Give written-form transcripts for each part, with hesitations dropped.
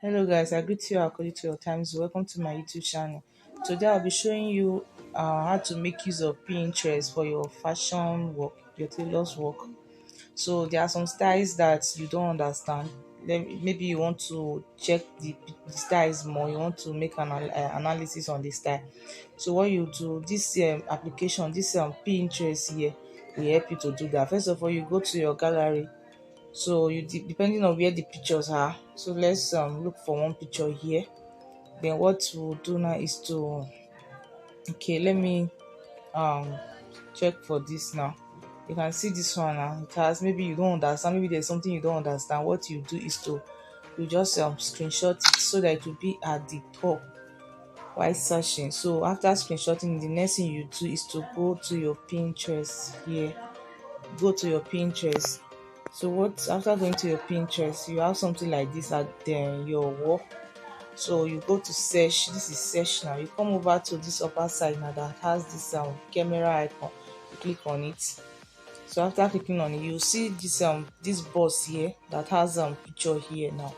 Hello guys, I greet you according to your times. Welcome to my YouTube channel. Today I'll be showing you how to make use of Pinterest for your fashion work, your tailor's work. So there are some styles that you don't understand. Maybe you want to check the styles more. You want to make an analysis on the style. So what you do, this application, this Pinterest here, will help you to do that. First of all, you go to your gallery. So depending on where the pictures are, so let's look for one picture here. Then what we'll do now is to, okay, let me um check for this now. You can see this one now. It has, maybe you don't understand, maybe there's something you don't understand. What you do is to, you just screenshot it so that it will be at the top while searching. So after screenshotting, the next thing you do is to go to your Pinterest here. Go to your Pinterest. So what, after going to your Pinterest, you have something like this at your wall. So you go to search. This is search now. You come over to this upper side now that has this camera icon. You click on it. So after clicking on it, you see this box here that has picture here now.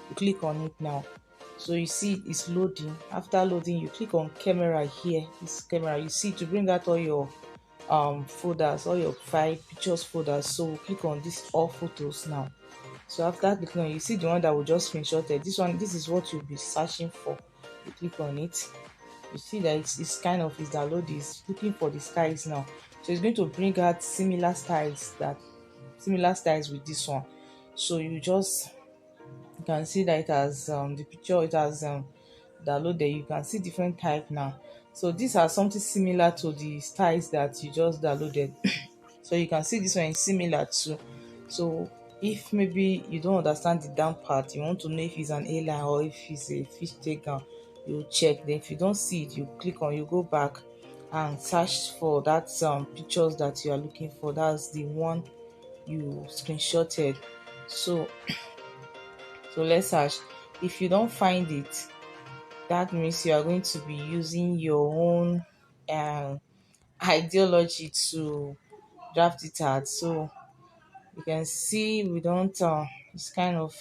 You click on it now. So you see it's loading. After loading, you click on camera here. This camera, you see, to bring out all your folders, all your file pictures folders. So we'll click on this all photos now. So after clicking on, you see the one that we just screenshotted. This one, this is what you'll be searching for. You click on it. You see that it's kind of, it's download, is looking for the styles now. So it's going to bring out similar styles with this one. So you can see that it has the picture, it has downloaded. You can see different type now. So these are something similar to the styles that you just downloaded. So you can see this one is similar too. So if maybe you don't understand the down part, you want to know if it's an A-line or if it's a fish takedown, you check. Then if you don't see it, you click on, you go back and search for that pictures that you are looking for. That's the one you screenshotted. So let's search. If you don't find it, that means you are going to be using your own ideology to draft it out. So you can see we don't it's kind of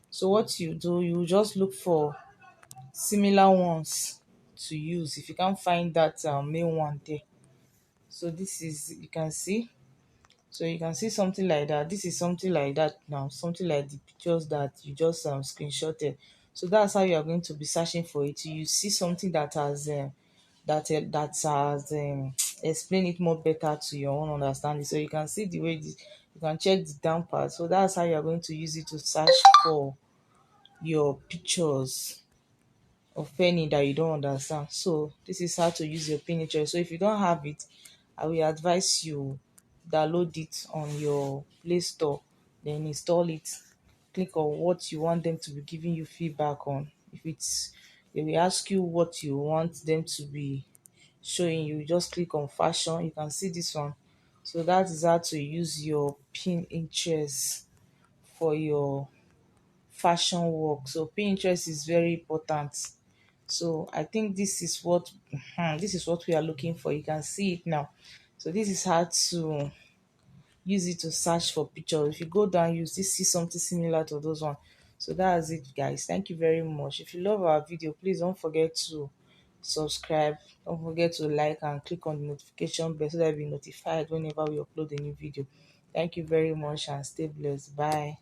so what you do, you just look for similar ones to use if you can't find that main one there. So this is, you can see, so you can see something like that. This is something like that now, something like the pictures that you just screenshotted. So that's how you are going to be searching for it. You see something that has that has explain it more better to your own understanding. So you can see the way you can check the down part. So that's how you are going to use it to search for your pictures of any that you don't understand. So this is how to use your Pinterest. So if you don't have it, I will advise you download it on your Play Store, then install it. Click on what you want them to be giving you feedback on. If it's, they will ask you what you want them to be showing you, just click on fashion. You can see this one. So that is how to use your Pinterest for your fashion work. So Pinterest is very important. So I think this is what this is what we are looking for. You can see it now. So this is how to use it to search for pictures. If you go down, you see something similar to those one. So that's it, guys. Thank you very much. If you love our video, please don't forget to subscribe. Don't forget to like and click on the notification bell so that you'll be notified whenever we upload a new video. Thank you very much and stay blessed. Bye.